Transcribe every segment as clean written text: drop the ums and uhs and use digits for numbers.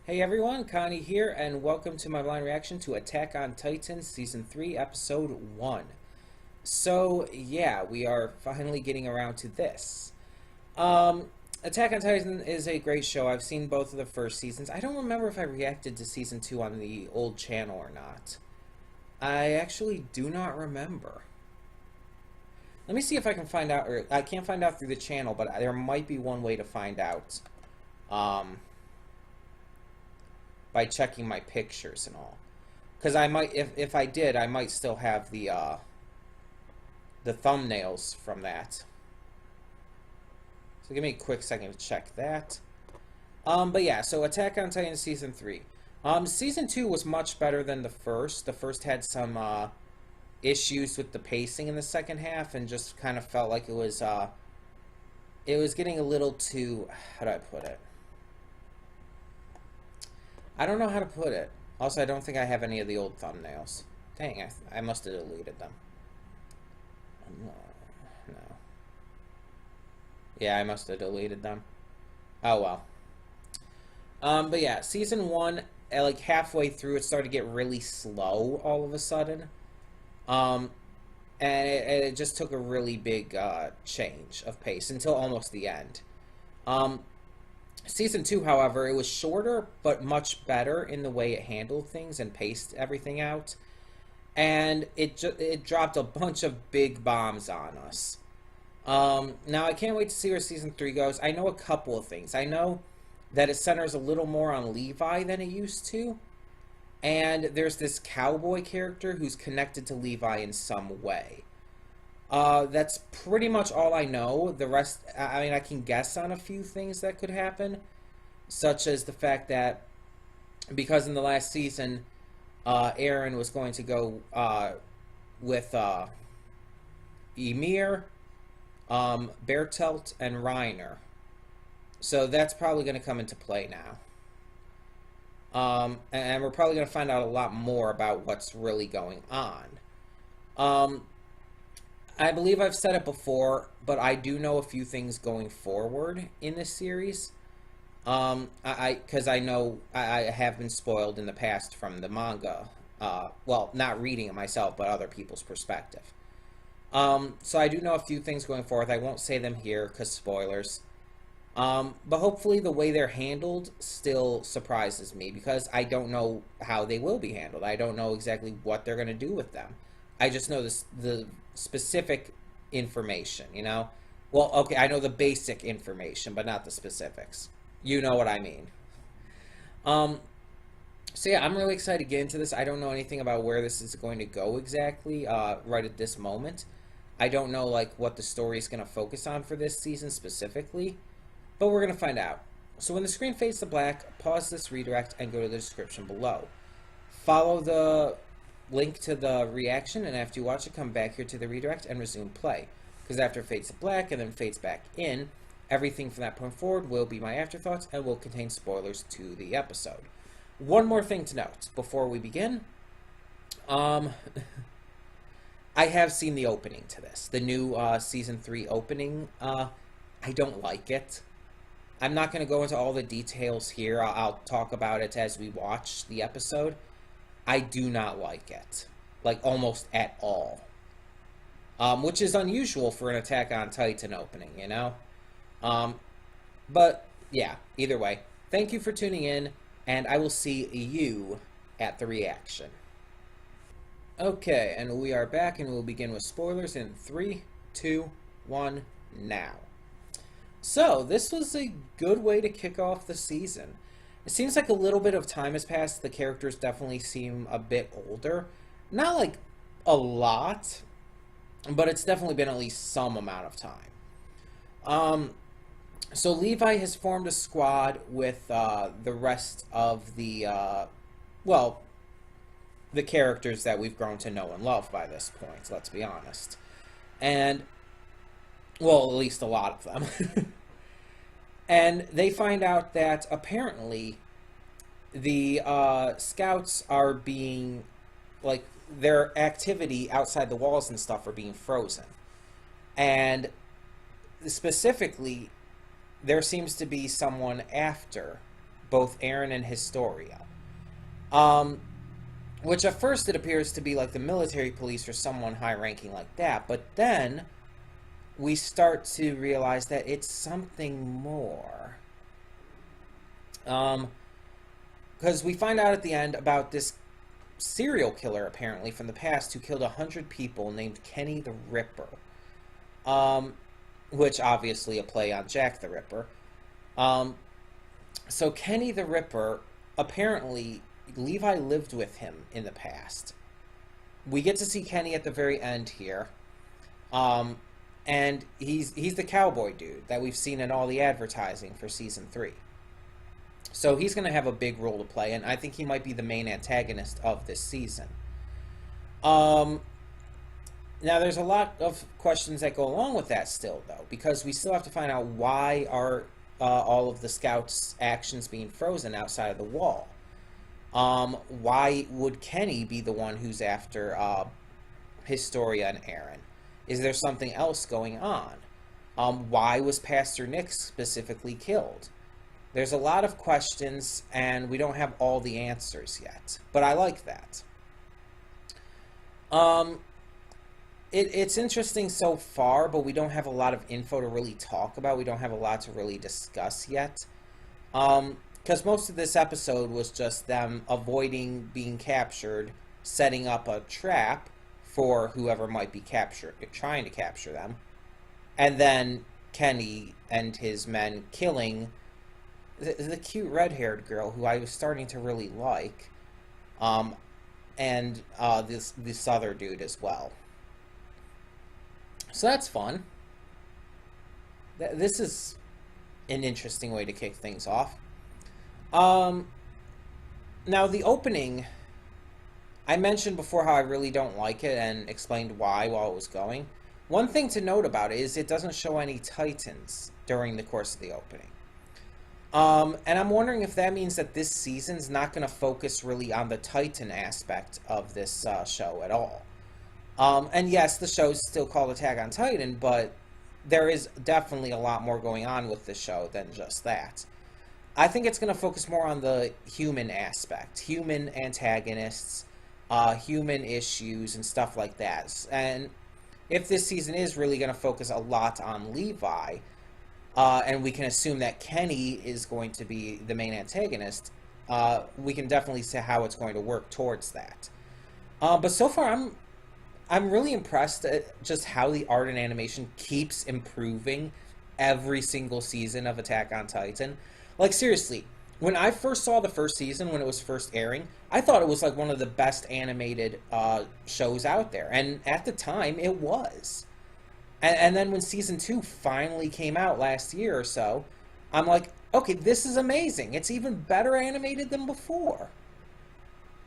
Hey everyone, Connie here, and welcome to my blind reaction to Attack on Titan Season 3, Episode 1. So, yeah, we are finally getting around to this. Attack on Titan is a great show. I've seen both of the first seasons. I don't remember if I reacted to Season 2 on the old channel or not. I actually do not remember. Let me see if I can find out, or I can't find out through the channel, but there might be one way to find out. By checking my pictures and all, because I might, if I did, I might still have the thumbnails from that. So give me a quick second to check that. But yeah, so Attack on Titan Season 3. Season 2 was much better than the first. The first had some issues with the pacing in the second half, and just kind of felt like it was getting a little too, how do I put it? I don't know how to put it. Also, I don't think I have any of the old thumbnails. Dang, I must have deleted them. No. Yeah, I must have deleted them. Oh, well. But yeah, Season 1, like halfway through, it started to get really slow all of a sudden. And it just took a really big change of pace until almost the end. Season 2, however, it was shorter, but much better in the way it handled things and paced everything out. And it dropped a bunch of big bombs on us. Now, I can't wait to see where Season 3 goes. I know a couple of things. I know that it centers a little more on Levi than it used to. And there's this cowboy character who's connected to Levi in some way. That's pretty much all I know. The rest, I mean, I can guess on a few things that could happen, such as the fact that because in the last season, Eren was going to go with Ymir, Bertelt, and Reiner. So that's probably going to come into play now. And we're probably going to find out a lot more about what's really going on. I believe I've said it before, but I do know a few things going forward in this series. Because I know I have been spoiled in the past from the manga. Well, not reading it myself, but other people's perspective. So I do know a few things going forward. I won't say them here because spoilers. But hopefully the way they're handled still surprises me, because I don't know how they will be handled. I don't know exactly what they're going to do with them. I just know the specific information, you know? Well, okay, I know the basic information, but not the specifics. You know what I mean. So yeah, I'm really excited to get into this. I don't know anything about where this is going to go exactly, right at this moment. I don't know, like, what the story is going to focus on for this season specifically, but we're going to find out. So when the screen fades to black, pause this redirect and go to the description below. Follow the link to the reaction, and after you watch it, come back here to the redirect and resume play, because after it fades to black and then fades back in, everything from that point forward will be my afterthoughts and will contain spoilers to the episode. One more thing to note before we begin. I have seen the opening to this, the new season 3 opening. I don't like it. I'm not going to go into all the details here. I'll talk about it as we watch the episode. I do not like it, like almost at all, which is unusual for an Attack on Titan opening, you know? But yeah, either way, thank you for tuning in, and I will see you at the reaction. Okay, and we are back, and we'll begin with spoilers in 3, 2, 1, now. So, this was a good way to kick off the season. It seems like a little bit of time has passed. The characters definitely seem a bit older. Not like a lot, but it's definitely been at least some amount of time. So Levi has formed a squad with the rest of the, well, the characters that we've grown to know and love by this point, let's be honest. And, well, at least a lot of them. And they find out that apparently the scouts are being, like, their activity outside the walls and stuff are being frozen. And specifically, there seems to be someone after both Aaron and Historia. Which at first it appears to be like the military police or someone high-ranking like that, but then we start to realize that it's something more. Because we find out at the end about this serial killer, apparently, from the past who killed 100 people named Kenny the Ripper. Which obviously a play on Jack the Ripper. So Kenny the Ripper, apparently, Levi lived with him in the past. We get to see Kenny at the very end here. And he's the cowboy dude that we've seen in all the advertising for season 3. So he's going to have a big role to play, and I think he might be the main antagonist of this season. Now, there's a lot of questions that go along with that still, though, because we still have to find out why are all of the scouts' actions being frozen outside of the wall. Why would Kenny be the one who's after Historia and Aaron? Is there something else going on? Why was Pastor Nick specifically killed? There's a lot of questions, and we don't have all the answers yet. But I like that. It's interesting so far, but we don't have a lot of info to really talk about. We don't have a lot to really discuss yet. Because most of this episode was just them avoiding being captured, setting up a trap for whoever might be trying to capture them, and then Kenny and his men killing the cute red-haired girl who I was starting to really like, and this other dude as well. So that's fun. This is an interesting way to kick things off. Now the opening, I mentioned before how I really don't like it and explained why while it was going. One thing to note about it is it doesn't show any Titans during the course of the opening. And I'm wondering if that means that this season's not going to focus really on the Titan aspect of this show at all. And yes, the show's still called Attack on Titan, but there is definitely a lot more going on with the show than just that. I think it's going to focus more on the human aspect, human antagonists, human issues, and stuff like that. And if this season is really going to focus a lot on Levi, and we can assume that Kenny is going to be the main antagonist, we can definitely see how it's going to work towards that. But so far, I'm really impressed at just how the art and animation keeps improving every single season of Attack on Titan. Like, seriously, when I first saw the first season, when it was first airing, I thought it was like one of the best animated shows out there. And at the time, it was. And then when season 2 finally came out last year or so, I'm like, okay, this is amazing. It's even better animated than before.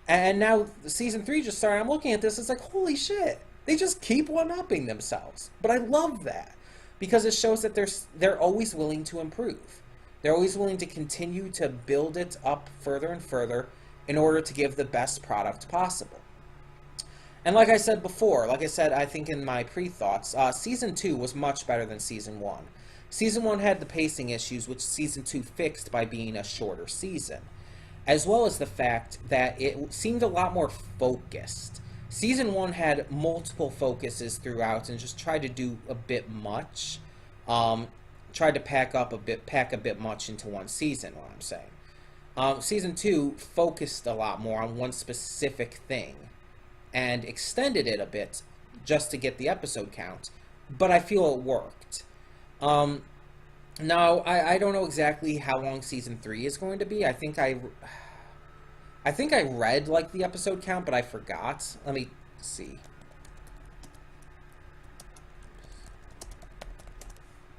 And now season 3 just started. I'm looking at this, it's like, holy shit. They just keep one-upping themselves. But I love that. Because it shows that they're always willing to improve. They're always willing to continue to build it up further and further in order to give the best product possible. And like I said before, I think in my pre-thoughts, Season 2 was much better than Season 1. Season 1 had the pacing issues, which Season 2 fixed by being a shorter season, as well as the fact that it seemed a lot more focused. Season 1 had multiple focuses throughout and just tried to do a bit much, tried to pack a bit much into one season, what I'm saying. Season 2 focused a lot more on one specific thing, and extended it a bit just to get the episode count, but I feel it worked. Now, I don't know exactly how long Season 3 is going to be. I think I read, like, the episode count, but I forgot. Let me see.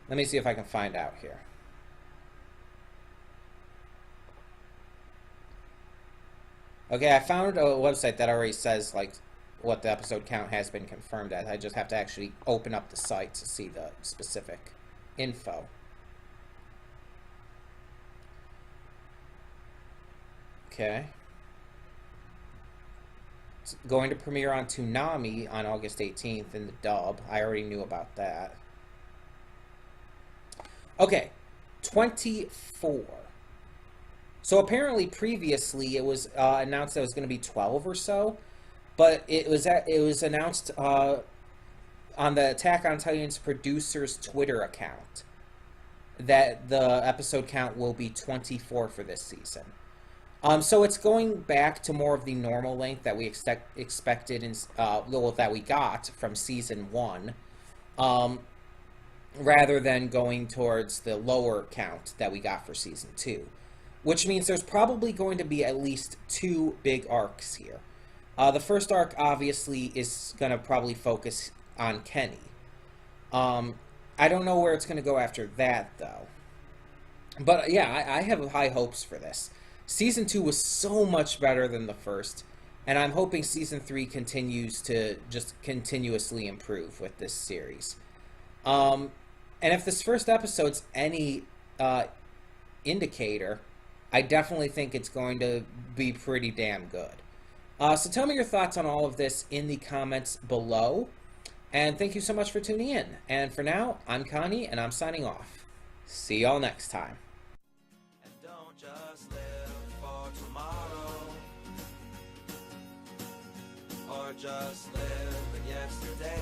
Let me see if I can find out here. Okay, I found a website that already says, like, what the episode count has been confirmed as. I just have to actually open up the site to see the specific info. Okay. It's going to premiere on Toonami on August 18th in the dub. I already knew about that. Okay. 24. So apparently previously it was announced that it was going to be 12 or so, but it was announced on the Attack on Titan's producer's Twitter account that the episode count will be 24 for this season. So it's going back to more of the normal length that we expected in well, that we got from season 1, rather than going towards the lower count that we got for season 2, which means there's probably going to be at least 2 big arcs here. The first arc obviously is going to probably focus on Kenny. I don't know where it's going to go after that though. But yeah, I have high hopes for this. Season 2 was so much better than the first, and I'm hoping Season 3 continues to just continuously improve with this series. And if this first episode's any indicator, I definitely think it's going to be pretty damn good. So tell me your thoughts on all of this in the comments below, and thank you so much for tuning in. And for now, I'm Connie, and I'm signing off. See y'all next time. And don't just live for tomorrow, or just live in yesterday.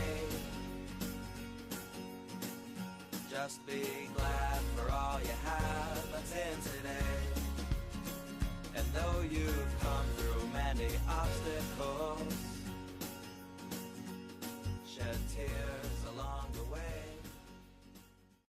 Just be glad for all you have that's in